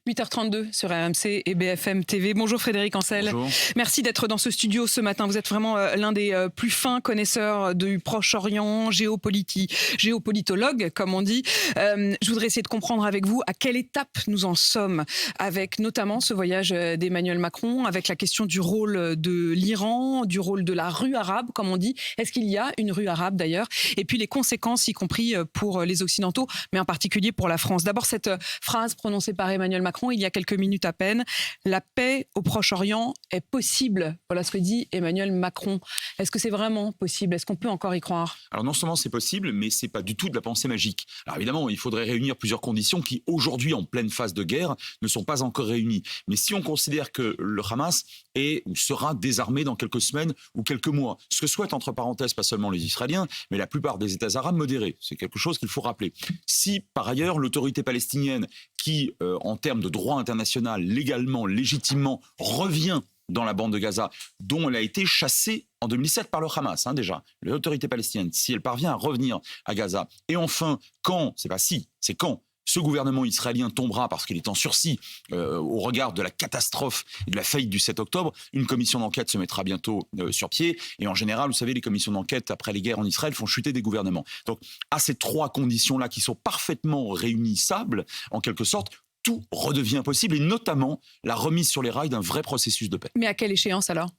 8h32 sur RMC et BFM TV. Bonjour Frédéric Ancel. Bonjour. Merci d'être dans ce studio ce matin. Vous êtes vraiment l'un des plus fins connaisseurs du Proche-Orient, géopolitologue, comme on dit. Je voudrais essayer de comprendre avec vous à quelle étape nous en sommes, avec notamment ce voyage d'Emmanuel Macron, avec la question du rôle de l'Iran, du rôle de la rue arabe, comme on dit. Est-ce qu'il y a une rue arabe d'ailleurs? Et puis les conséquences, y compris pour les Occidentaux, mais en particulier pour la France. D'abord, cette phrase prononcée par Emmanuel Macron il y a quelques minutes à peine. La paix au Proche-Orient est possible. Voilà ce que dit Emmanuel Macron. Est-ce que c'est vraiment possible? Est-ce qu'on peut encore y croire? Alors non seulement c'est possible, mais c'est pas du tout de la pensée magique. Alors évidemment, il faudrait réunir plusieurs conditions qui aujourd'hui, en pleine phase de guerre, ne sont pas encore réunies. Mais si on considère que le Hamas est ou sera désarmé dans quelques semaines ou quelques mois, ce que souhaitent entre parenthèses pas seulement les Israéliens, mais la plupart des États arabes modérés, c'est quelque chose qu'il faut rappeler. Si par ailleurs l'autorité palestinienne qui, en termes de droit international, légalement, légitimement, revient dans la bande de Gaza, dont elle a été chassée en 2007 par le Hamas, déjà, l'autorité palestinienne, si elle parvient à revenir à Gaza. Et enfin, quand, c'est pas si, c'est quand ce gouvernement israélien tombera parce qu'il est en sursis au regard de la catastrophe et de la faillite du 7 octobre, une commission d'enquête se mettra bientôt sur pied. Et en général, vous savez, les commissions d'enquête, après les guerres en Israël, font chuter des gouvernements. Donc, à ces trois conditions-là qui sont parfaitement réunissables, en quelque sorte, tout redevient possible, et notamment la remise sur les rails d'un vrai processus de paix. Mais à quelle échéance alors ?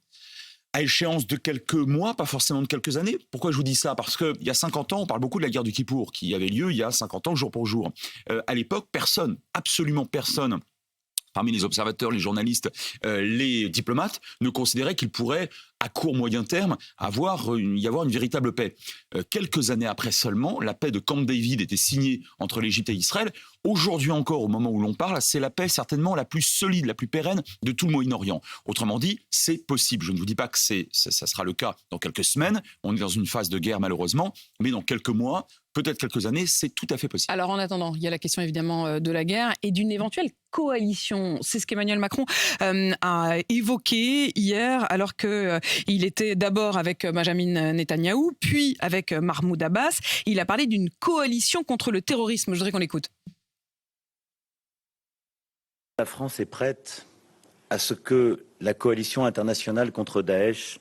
À échéance de quelques mois, pas forcément de quelques années. Pourquoi je vous dis ça? Parce qu'il y a 50 ans, on parle beaucoup de la guerre du Kippour, qui avait lieu il y a 50 ans, jour pour jour. À l'époque, personne, absolument personne, parmi les observateurs, les journalistes, les diplomates, ne considérait qu'il pourrait, à court moyen terme, y avoir une véritable paix. Quelques années après seulement, la paix de Camp David était signée entre l'Égypte et Israël. Aujourd'hui encore, au moment où l'on parle, c'est la paix certainement la plus solide, la plus pérenne de tout le Moyen-Orient. Autrement dit, c'est possible. Je ne vous dis pas que ça sera le cas dans quelques semaines. On est dans une phase de guerre malheureusement, mais dans quelques mois, peut-être quelques années, c'est tout à fait possible. Alors en attendant, il y a la question évidemment de la guerre et d'une éventuelle coalition. C'est ce qu'Emmanuel Macron a évoqué hier, alors qu'il était d'abord avec Benjamin Netanyahou, puis avec Mahmoud Abbas. Il a parlé d'une coalition contre le terrorisme. Je voudrais qu'on l'écoute. La France est prête à ce que la coalition internationale contre Daesh,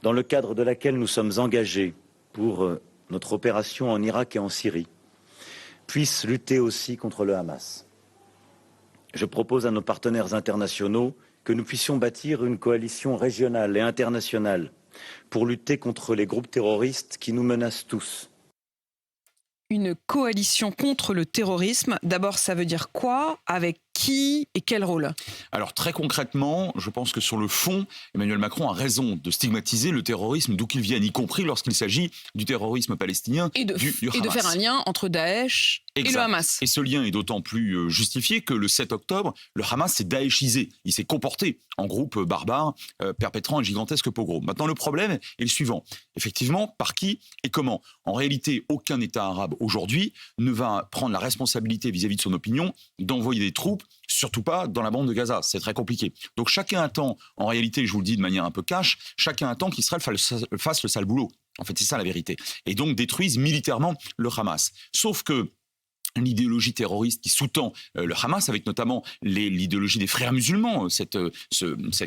dans le cadre de laquelle nous sommes engagés pour notre opération en Irak et en Syrie, puisse lutter aussi contre le Hamas. Je propose à nos partenaires internationaux que nous puissions bâtir une coalition régionale et internationale pour lutter contre les groupes terroristes qui nous menacent tous. Une coalition contre le terrorisme, d'abord ça veut dire quoi? Avec qui et quel rôle? Alors très concrètement, je pense que sur le fond, Emmanuel Macron a raison de stigmatiser le terrorisme d'où qu'il vienne, y compris lorsqu'il s'agit du terrorisme palestinien et de Hamas. Faire un lien entre Daesh et le Hamas. Et ce lien est d'autant plus justifié que le 7 octobre, le Hamas s'est daéchisé. Il s'est comporté en groupe barbare, perpétrant un gigantesque pogrom. Maintenant, le problème est le suivant. Effectivement, par qui et comment? En réalité, aucun État arabe aujourd'hui ne va prendre la responsabilité vis-à-vis de son opinion d'envoyer des troupes, surtout pas dans la bande de Gaza. C'est très compliqué. Donc chacun attend, en réalité, je vous le dis de manière un peu cash, chacun attend qu'Israël fasse le sale boulot. En fait, c'est ça la vérité. Et donc détruise militairement le Hamas. Sauf que l'idéologie terroriste qui sous-tend le Hamas, avec notamment l'idéologie des frères musulmans, cette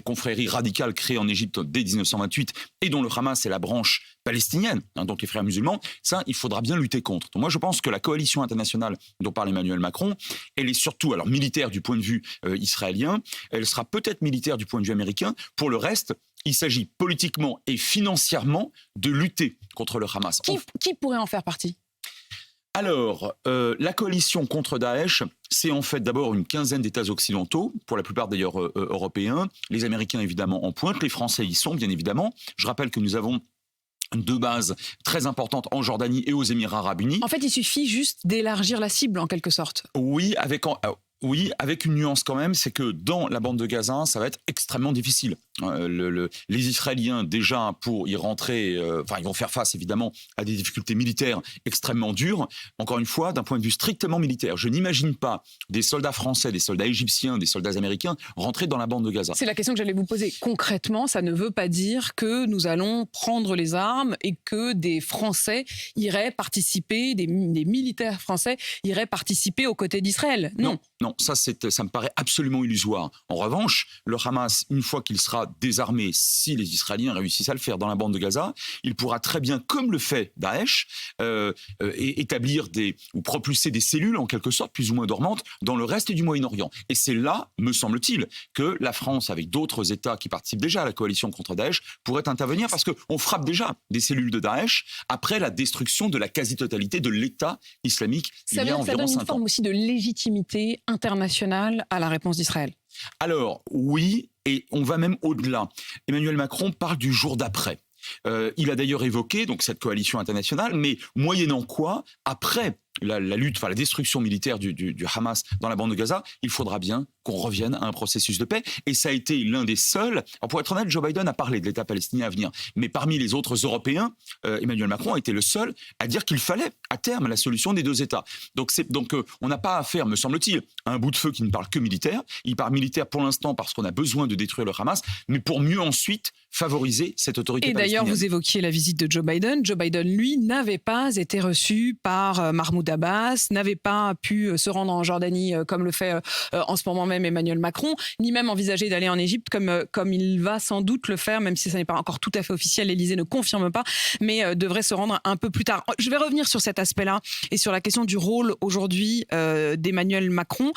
confrérie radicale créée en Égypte dès 1928 et dont le Hamas est la branche palestinienne, donc les frères musulmans, ça, il faudra bien lutter contre. Donc moi, je pense que la coalition internationale dont parle Emmanuel Macron, elle est surtout alors militaire du point de vue israélien, elle sera peut-être militaire du point de vue américain. Pour le reste, il s'agit politiquement et financièrement de lutter contre le Hamas. Qui pourrait en faire partie ? Alors, la coalition contre Daesh, c'est en fait d'abord une quinzaine d'États occidentaux, pour la plupart d'ailleurs européens. Les Américains évidemment en pointe, les Français y sont bien évidemment. Je rappelle que nous avons deux bases très importantes en Jordanie et aux Émirats arabes unis. En fait, il suffit juste d'élargir la cible en quelque sorte. Oui, avec une nuance quand même, c'est que dans la bande de Gaza, ça va être extrêmement difficile. Les Israéliens, déjà, pour y rentrer, ils vont faire face, évidemment, à des difficultés militaires extrêmement dures. Encore une fois, d'un point de vue strictement militaire, je n'imagine pas des soldats français, des soldats égyptiens, des soldats américains rentrer dans la bande de Gaza. C'est la question que j'allais vous poser. Concrètement, ça ne veut pas dire que nous allons prendre les armes et que des Français iraient participer, des militaires français iraient participer aux côtés d'Israël. Non, ça me paraît absolument illusoire. En revanche, le Hamas, une fois qu'il sera désarmé, si les Israéliens réussissent à le faire dans la bande de Gaza, il pourra très bien, comme le fait Daesh, établir ou propulser des cellules, en quelque sorte, plus ou moins dormantes, dans le reste du Moyen-Orient. Et c'est là, me semble-t-il, que la France, avec d'autres États qui participent déjà à la coalition contre Daesh, pourrait intervenir, parce qu'on frappe déjà des cellules de Daesh après la destruction de la quasi-totalité de l'État islamique il y a environ 5 ans. Ça donne une forme aussi de légitimité internationale à la réponse d'Israël. Alors, oui, et on va même au-delà. Emmanuel Macron parle du jour d'après. Il a d'ailleurs évoqué donc cette coalition internationale, mais moyennant quoi, après la lutte, la destruction militaire du Hamas dans la bande de Gaza, il faudra bien qu'on revienne à un processus de paix. Et ça a été l'un des seuls. Alors pour être honnête, Joe Biden a parlé de l'État palestinien à venir, mais parmi les autres Européens, Emmanuel Macron a été le seul à dire qu'il fallait à terme la solution des 2 États. Donc on n'a pas affaire, me semble-t-il, à un bout de feu qui ne parle que militaire. Il parle militaire pour l'instant parce qu'on a besoin de détruire le Hamas, mais pour mieux ensuite favoriser cette autorité palestinienne. Et d'ailleurs, vous évoquiez la visite de Joe Biden. Joe Biden, lui, n'avait pas été reçu par Mahmoud Abbas, n'avait pas pu se rendre en Jordanie comme le fait en ce moment même Emmanuel Macron, ni même envisager d'aller en Égypte comme il va sans doute le faire, même si ça n'est pas encore tout à fait officiel, l'Élysée ne confirme pas, mais devrait se rendre un peu plus tard. Je vais revenir sur cet aspect-là et sur la question du rôle aujourd'hui d'Emmanuel Macron.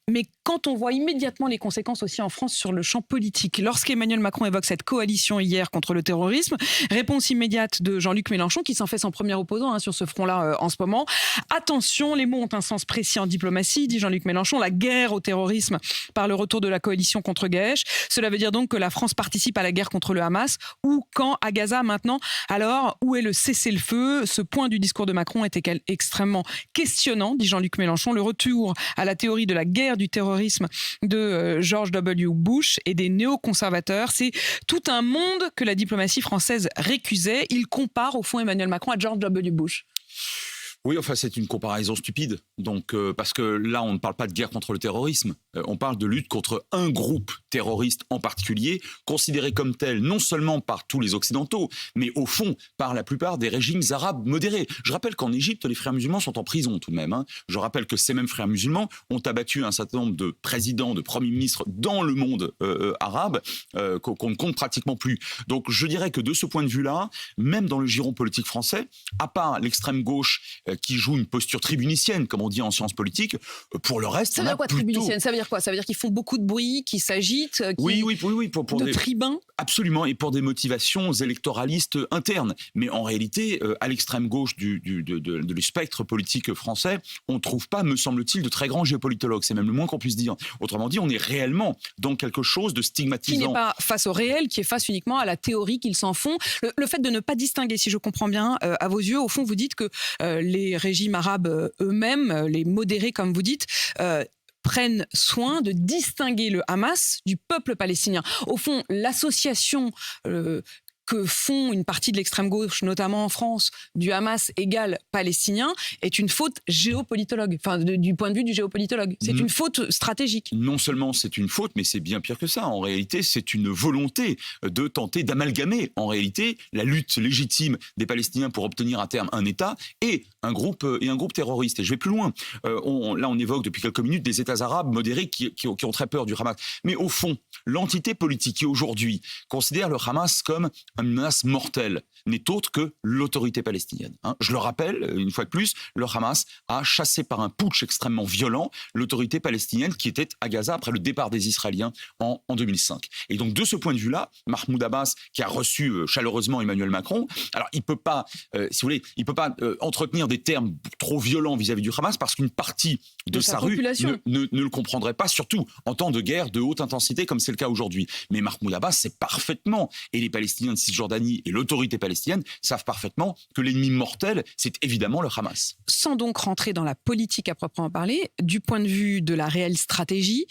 Mais quand on voit immédiatement les conséquences aussi en France sur le champ politique, lorsqu'Emmanuel Macron évoque cette coalition hier contre le terrorisme, réponse immédiate de Jean-Luc Mélenchon, qui s'en fait son premier opposant sur ce front-là en ce moment. Attention, les mots ont un sens précis en diplomatie, dit Jean-Luc Mélenchon, la guerre au terrorisme par le retour de la coalition contre Daesh. Cela veut dire donc que la France participe à la guerre contre le Hamas. Où, quand, à Gaza maintenant? Alors, où est le cessez-le-feu? Ce point du discours de Macron était extrêmement questionnant, dit Jean-Luc Mélenchon. Le retour à la théorie de la guerre du terrorisme de George W. Bush et des néoconservateurs, c'est tout un monde que la diplomatie française récusait. Il compare au fond Emmanuel Macron à George W. Bush. Oui, c'est une comparaison stupide. Donc, parce que là, on ne parle pas de guerre contre le terrorisme. On parle de lutte contre un groupe terroriste en particulier, considéré comme tel non seulement par tous les Occidentaux, mais au fond par la plupart des régimes arabes modérés. Je rappelle qu'en Égypte, les frères musulmans sont en prison tout de même. Je rappelle que ces mêmes frères musulmans ont abattu un certain nombre de présidents, de premiers ministres dans le monde arabe, qu'on ne compte pratiquement plus. Donc, je dirais que de ce point de vue-là, même dans le giron politique français, à part l'extrême gauche qui joue une posture tribunicienne, comme on dit en sciences politiques, pour le reste, ça veut dire quoi, tribunicienne? Ça veut dire quoi? Ça veut dire qu'ils font beaucoup de bruit, qu'ils s'agitent, oui, pour de des tribuns? Absolument, et pour des motivations électoralistes internes. Mais en réalité, à l'extrême gauche du spectre politique français, on ne trouve pas, me semble-t-il, de très grands géopolitologues. C'est même le moins qu'on puisse dire. Autrement dit, on est réellement dans quelque chose de stigmatisant. Qui n'est pas face au réel, qui est face uniquement à la théorie qu'ils s'en font. Le fait de ne pas distinguer, si je comprends bien, à vos yeux, au fond, vous dites que les régimes arabes eux-mêmes, les modérés comme vous dites, prennent soin de distinguer le Hamas du peuple palestinien. Au fond, l'association que font une partie de l'extrême gauche, notamment en France, du Hamas égale palestinien, est une faute géopolitologue, du point de vue du géopolitologue. C'est une faute stratégique. Non seulement c'est une faute, mais c'est bien pire que ça. En réalité, c'est une volonté de tenter d'amalgamer, en réalité, la lutte légitime des Palestiniens pour obtenir à terme un État et un groupe terroriste. Et je vais plus loin. On évoque depuis quelques minutes des États arabes modérés qui ont très peur du Hamas. Mais au fond, l'entité politique qui aujourd'hui considère le Hamas comme une menace mortelle n'est autre que l'autorité palestinienne. Je le rappelle, une fois de plus, le Hamas a chassé par un putsch extrêmement violent l'autorité palestinienne qui était à Gaza après le départ des Israéliens en 2005. Et donc, de ce point de vue-là, Mahmoud Abbas, qui a reçu chaleureusement Emmanuel Macron, alors il ne peut pas, si vous voulez, il peut pas entretenir des termes trop violents vis-à-vis du Hamas parce qu'une partie de sa rue ne le comprendrait pas, surtout en temps de guerre de haute intensité comme c'est le cas aujourd'hui. Mais Mahmoud Abbas sait parfaitement, et les Palestiniens de Cisjordanie et l'autorité palestinienne savent parfaitement que l'ennemi mortel, c'est évidemment le Hamas. Sans donc rentrer dans la politique à proprement parler, du point de vue de la réelle stratégie,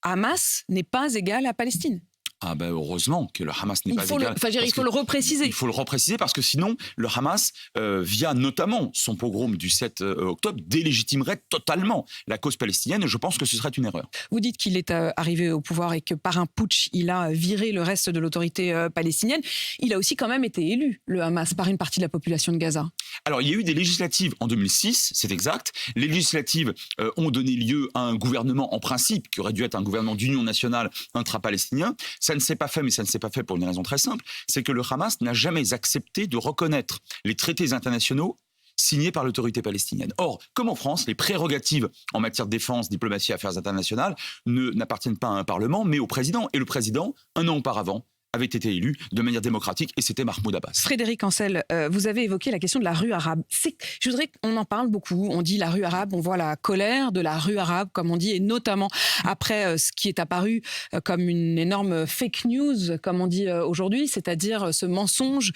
Hamas n'est pas égal à Palestine. Ah ben heureusement que le Hamas n'est pas égal. Il faut le repréciser. Il faut le repréciser parce que sinon, le Hamas, via notamment son pogrom du 7 octobre, délégitimerait totalement la cause palestinienne. Et je pense que ce serait une erreur. Vous dites qu'il est arrivé au pouvoir et que par un putsch, il a viré le reste de l'autorité palestinienne. Il a aussi quand même été élu, le Hamas, par une partie de la population de Gaza. Alors, il y a eu des législatives en 2006, c'est exact. Les législatives ont donné lieu à un gouvernement, en principe, qui aurait dû être un gouvernement d'union nationale intra-palestinien. Ça ne s'est pas fait, mais ça ne s'est pas fait pour une raison très simple, c'est que le Hamas n'a jamais accepté de reconnaître les traités internationaux signés par l'autorité palestinienne. Or, comme en France, les prérogatives en matière de défense, diplomatie et affaires internationales n'appartiennent pas à un parlement, mais au président. Et le président, un an auparavant, avait été élu de manière démocratique et c'était Mahmoud Abbas. Frédéric Ancel, vous avez évoqué la question de la rue arabe. Je voudrais qu'on en parle beaucoup. On dit la rue arabe, on voit la colère de la rue arabe, comme on dit, et notamment après ce qui est apparu comme une énorme fake news, comme on dit aujourd'hui, c'est-à-dire ce mensonge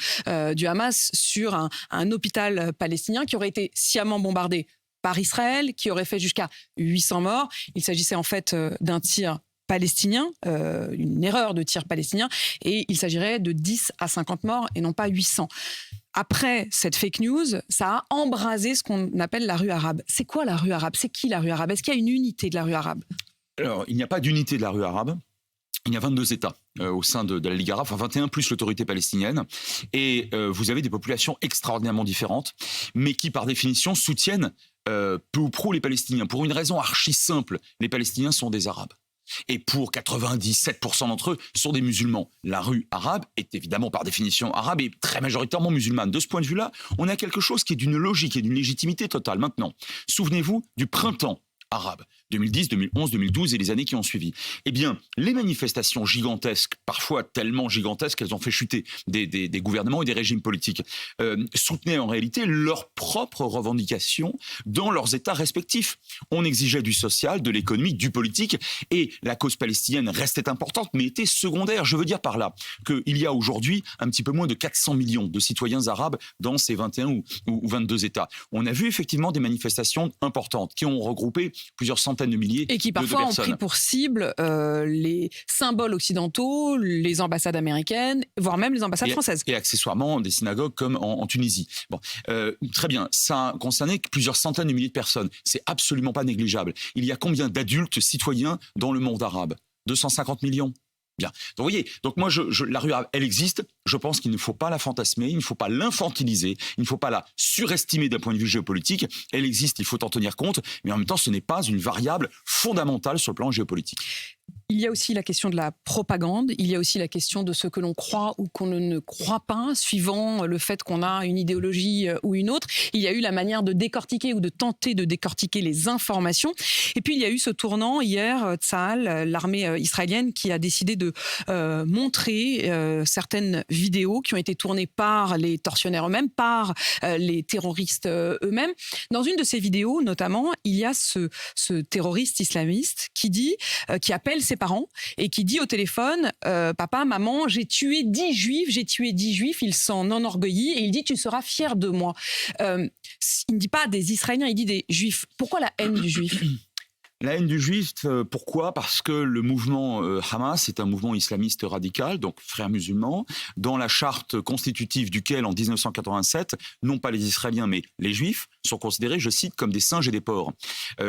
du Hamas sur un hôpital palestinien qui aurait été sciemment bombardé par Israël, qui aurait fait jusqu'à 800 morts. Il s'agissait en fait d'un tir palestinien, une erreur de tir palestinien, et il s'agirait de 10 à 50 morts et non pas 800. Après cette fake news, ça a embrasé ce qu'on appelle la rue arabe. C'est quoi la rue arabe? C'est qui la rue arabe? Est-ce qu'il y a une unité de la rue arabe? Alors, il n'y a pas d'unité de la rue arabe. Il y a 22 États au sein de la Ligue arabe, enfin 21 plus l'autorité palestinienne. Et vous avez des populations extraordinairement différentes, mais qui, par définition, soutiennent peu ou prou les Palestiniens. Pour une raison archi simple, les Palestiniens sont des Arabes. Et pour 97% d'entre eux, sont des musulmans. La rue arabe est évidemment par définition arabe et très majoritairement musulmane. De ce point de vue-là, on a quelque chose qui est d'une logique et d'une légitimité totale. Maintenant, souvenez-vous du printemps arabe, 2010, 2011, 2012 et les années qui ont suivi. Eh bien, les manifestations gigantesques, parfois tellement gigantesques qu'elles ont fait chuter des gouvernements et des régimes politiques, soutenaient en réalité leurs propres revendications dans leurs États respectifs. On exigeait du social, de l'économique, du politique, et la cause palestinienne restait importante, mais était secondaire. Je veux dire par là qu'il y a aujourd'hui un petit peu moins de 400 millions de citoyens arabes dans ces 21 ou 22 États. On a vu effectivement des manifestations importantes qui ont regroupé plusieurs centaines de milliers de personnes. Et qui parfois ont pris pour cible les symboles occidentaux, les ambassades américaines, voire même les ambassades françaises. Et accessoirement des synagogues comme en Tunisie. Bon, très bien, ça a concerné plusieurs centaines de milliers de personnes. C'est absolument pas négligeable. Il y a combien d'adultes citoyens dans le monde arabe? 250 millions. Bien. Donc, vous voyez, moi, la rue arabe, elle existe. Je pense qu'il ne faut pas la fantasmer, il ne faut pas l'infantiliser, il ne faut pas la surestimer d'un point de vue géopolitique. Elle existe, il faut en tenir compte, mais en même temps, ce n'est pas une variable fondamentale sur le plan géopolitique. Il y a aussi la question de la propagande, il y a aussi la question de ce que l'on croit ou qu'on ne croit pas, suivant le fait qu'on a une idéologie ou une autre. Il y a eu la manière de décortiquer ou de tenter de décortiquer les informations. Et puis il y a eu ce tournant hier, Tsahal, l'armée israélienne, qui a décidé de montrer certaines vidéos qui ont été tournées par les tortionnaires eux-mêmes, par les terroristes eux-mêmes. Dans une de ces vidéos, notamment, il y a ce terroriste islamiste qui appelle ses parents et qui dit au téléphone papa, maman, j'ai tué 10 juifs, il s'en enorgueillit et il dit tu seras fier de moi. Il ne dit pas des Israéliens, il dit des juifs. Pourquoi la haine du juif? La haine du juif, pourquoi? Parce que le mouvement Hamas est un mouvement islamiste radical, donc frères musulmans, dans la charte constitutive duquel, en 1987, non pas les Israéliens, mais les Juifs, sont considérés, je cite, comme des singes et des porcs.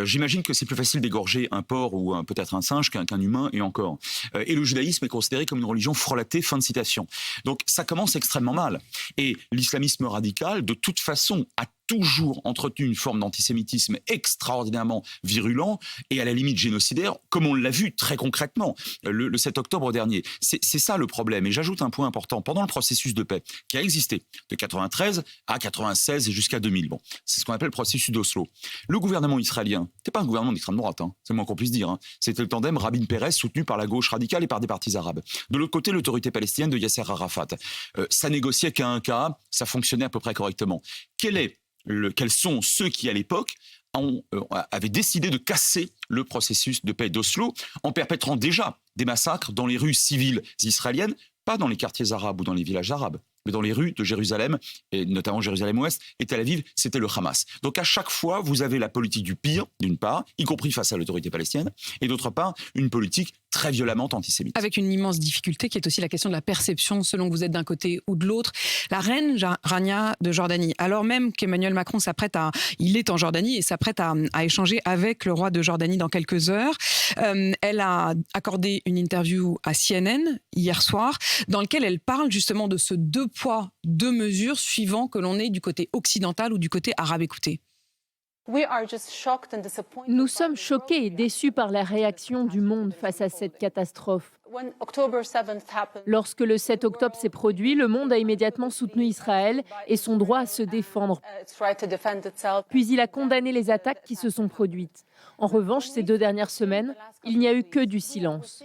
J'imagine que c'est plus facile d'égorger un porc ou peut-être un singe qu'un humain, et encore. Et le judaïsme est considéré comme une religion frelatée, fin de citation. Donc ça commence extrêmement mal. Et l'islamisme radical, de toute façon, a toujours entretenu une forme d'antisémitisme extraordinairement virulent et à la limite génocidaire, comme on l'a vu très concrètement le 7 octobre dernier. C'est ça le problème. Et j'ajoute un point important. Pendant le processus de paix qui a existé de 93 à 96 et jusqu'à 2000, bon, c'est ce qu'on appelle le processus d'Oslo. Le gouvernement israélien, c'est pas un gouvernement d'extrême droite, c'est le moins qu'on puisse dire. C'était le tandem Rabin-Peres soutenu par la gauche radicale et par des partis arabes. De l'autre côté, l'autorité palestinienne de Yasser Arafat. Ça négociait qu'à un cas, ça fonctionnait à peu près correctement. Quels sont ceux qui, à l'époque, avaient décidé de casser le processus de paix d'Oslo en perpétrant déjà des massacres dans les rues civiles israéliennes, pas dans les quartiers arabes ou dans les villages arabes, mais dans les rues de Jérusalem, et notamment Jérusalem-Ouest, et Tel Aviv, c'était le Hamas. Donc à chaque fois, vous avez la politique du pire, d'une part, y compris face à l'autorité palestinienne, et d'autre part, une politique très violemment antisémite. Avec une immense difficulté qui est aussi la question de la perception selon que vous êtes d'un côté ou de l'autre. La reine Rania de Jordanie, alors même qu'Emmanuel Macron il est en Jordanie et s'apprête à échanger avec le roi de Jordanie dans quelques heures, elle a accordé une interview à CNN hier soir dans laquelle elle parle justement de ce 2 poids, 2 mesures suivant que l'on est du côté occidental ou du côté arabe. Écoutez. Nous sommes choqués et déçus par la réaction du monde face à cette catastrophe. Lorsque le 7 octobre s'est produit, le monde a immédiatement soutenu Israël et son droit à se défendre. Puis il a condamné les attaques qui se sont produites. En revanche, ces 2 dernières semaines, il n'y a eu que du silence.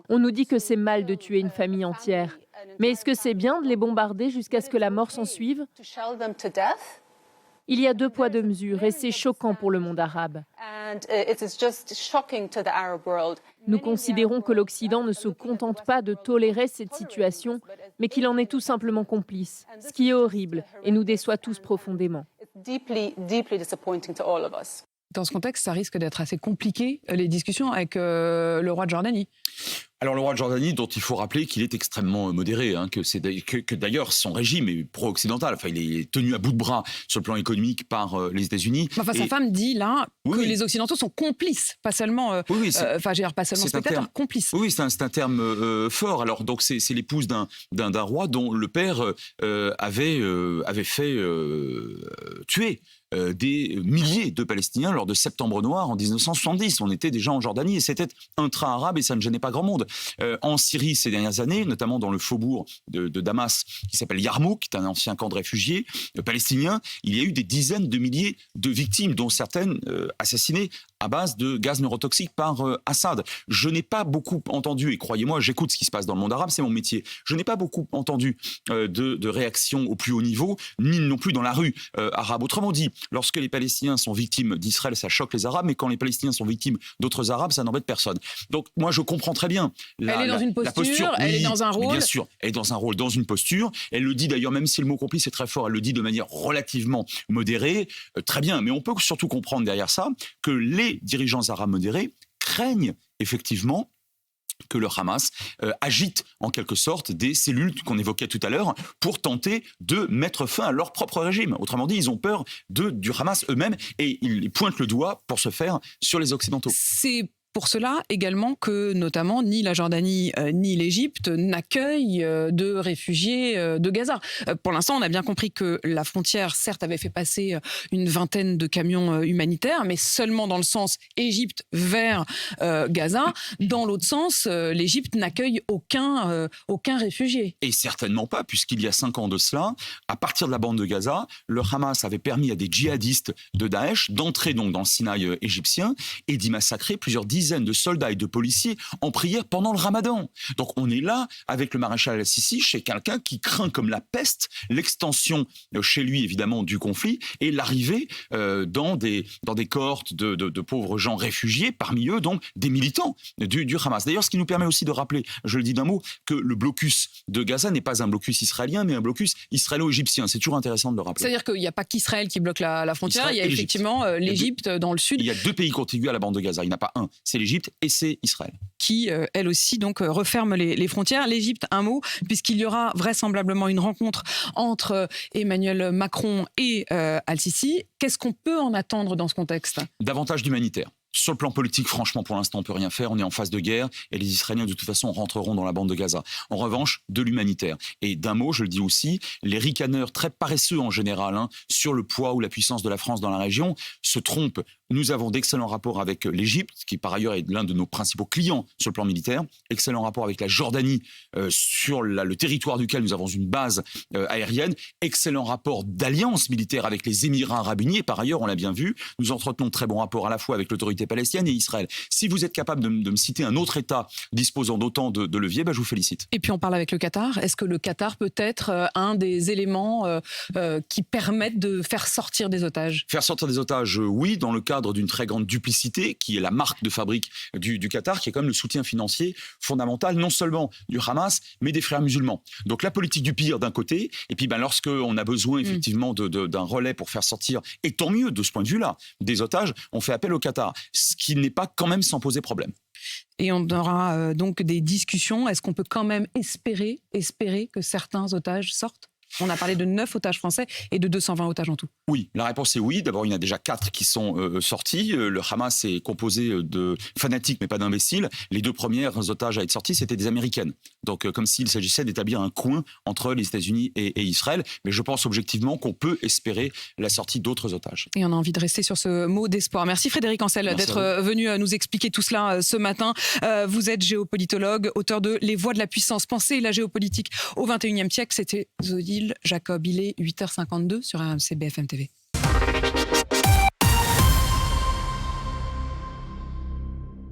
On nous dit que c'est mal de tuer une famille entière. Mais est-ce que c'est bien de les bombarder jusqu'à ce que la mort s'en suive ? Il y a 2 poids, 2 mesures et c'est choquant pour le monde arabe. Nous considérons que l'Occident ne se contente pas de tolérer cette situation, mais qu'il en est tout simplement complice, ce qui est horrible et nous déçoit tous profondément. Dans ce contexte, ça risque d'être assez compliqué, les discussions avec le roi de Jordanie. Alors le roi de Jordanie, dont il faut rappeler qu'il est extrêmement modéré, que d'ailleurs son régime est pro-occidental, enfin il est tenu à bout de bras sur le plan économique par les États-Unis. Enfin, sa femme dit là que les Occidentaux sont complices, pas seulement, pas seulement spectateurs, complices. Oui, c'est un terme fort. Alors donc c'est l'épouse d'un roi dont le père avait fait tuer des milliers de Palestiniens lors de Septembre Noir en 1970. On était déjà en Jordanie et c'était intra-arabe et ça ne gênait pas grand monde. En Syrie ces dernières années, notamment dans le faubourg de Damas qui s'appelle Yarmouk, qui est un ancien camp de réfugiés palestiniens, il y a eu des dizaines de milliers de victimes, dont certaines assassinées à base de gaz neurotoxiques par Assad. Je n'ai pas beaucoup entendu, et croyez-moi, j'écoute ce qui se passe dans le monde arabe, c'est mon métier, je n'ai pas beaucoup entendu de réactions au plus haut niveau, ni non plus dans la rue arabe. Autrement dit, lorsque les Palestiniens sont victimes d'Israël, ça choque les Arabes, mais quand les Palestiniens sont victimes d'autres Arabes, ça n'embête personne. Donc moi, je comprends très bien elle est dans une posture, elle est dans un rôle. Bien sûr, elle est dans un rôle, dans une posture. Elle le dit d'ailleurs, même si le mot complice est très fort, elle le dit de manière relativement modérée. Très bien, mais on peut surtout comprendre derrière ça que les dirigeants arabes modérés craignent effectivement que le Hamas agite en quelque sorte des cellules qu'on évoquait tout à l'heure pour tenter de mettre fin à leur propre régime. Autrement dit, ils ont peur du Hamas eux-mêmes et ils pointent le doigt pour se faire sur les Occidentaux. C'est pour cela également que notamment ni la Jordanie ni l'Égypte n'accueillent de réfugiés de Gaza. Pour l'instant, on a bien compris que la frontière, certes, avait fait passer une vingtaine de camions humanitaires, mais seulement dans le sens Égypte vers Gaza. Dans l'autre sens, l'Égypte n'accueille aucun réfugié. Et certainement pas, puisqu'il y a 5 ans de cela, à partir de la bande de Gaza, le Hamas avait permis à des djihadistes de Daesh d'entrer donc dans le Sinaï égyptien et d'y massacrer plusieurs dizaines de soldats et de policiers en prière pendant le Ramadan. Donc on est là avec le maréchal al-Sisi chez quelqu'un qui craint comme la peste l'extension chez lui évidemment du conflit et l'arrivée dans des cohortes de pauvres gens réfugiés, parmi eux donc des militants du Hamas. D'ailleurs, ce qui nous permet aussi de rappeler, je le dis d'un mot, que le blocus de Gaza n'est pas un blocus israélien mais un blocus israélo-égyptien. C'est toujours intéressant de le rappeler. C'est-à-dire qu'il n'y a pas qu'Israël qui bloque la frontière, il y a effectivement l'Égypte dans le sud. Il y a 2 pays contigus à la bande de Gaza, il n'y en a pas un. C'est l'Égypte et c'est Israël. Qui, elle aussi, donc, referme les frontières. L'Égypte, un mot, puisqu'il y aura vraisemblablement une rencontre entre Emmanuel Macron et Al-Sisi. Qu'est-ce qu'on peut en attendre dans ce contexte ? Davantage d'humanitaire. Sur le plan politique, franchement, pour l'instant, on ne peut rien faire. On est en phase de guerre et les Israéliens, de toute façon, rentreront dans la bande de Gaza. En revanche, de l'humanitaire. Et d'un mot, je le dis aussi, les ricaneurs très paresseux en général sur le poids ou la puissance de la France dans la région se trompent. Nous avons d'excellents rapports avec l'Égypte, qui par ailleurs est l'un de nos principaux clients sur le plan militaire. Excellents rapports avec la Jordanie, sur le territoire duquel nous avons une base aérienne. Excellents rapports d'alliance militaire avec les Émirats arabes unis. Et par ailleurs, on l'a bien vu, nous entretenons de très bons rapports à la fois avec l'autorité l'autorité palestinienne et Israël. Si vous êtes capable de me citer un autre État disposant d'autant de leviers, je vous félicite. Et puis on parle avec le Qatar. Est-ce que le Qatar peut être un des éléments qui permettent de faire sortir des otages? Faire sortir des otages, oui, dans le cadre d'une très grande duplicité, qui est la marque de fabrique du Qatar, qui est quand même le soutien financier fondamental, non seulement du Hamas, mais des frères musulmans. Donc la politique du pire d'un côté, et puis lorsqu'on a besoin effectivement d'un relais pour faire sortir, et tant mieux de ce point de vue-là, des otages, on fait appel au Qatar, ce qui n'est pas quand même sans poser problème. Et on aura donc des discussions. Est-ce qu'on peut quand même espérer que certains otages sortent? On a parlé de 9 otages français et de 220 otages en tout. Oui, la réponse est oui. D'abord, il y en a déjà 4 qui sont sortis. Le Hamas est composé de fanatiques, mais pas d'imbéciles. Les 2 premières otages à être sorties, c'était des Américaines. Donc, comme s'il s'agissait d'établir un coin entre les États-Unis et Israël. Mais je pense objectivement qu'on peut espérer la sortie d'autres otages. Et on a envie de rester sur ce mot d'espoir. Merci Frédéric Ancel d'être venu nous expliquer tout cela ce matin. Vous êtes géopolitologue, auteur de Les voies de la puissance, penser la géopolitique au XXIe siècle. C'était Odile Jacob. Il est 8h52 sur RMC BFM TV.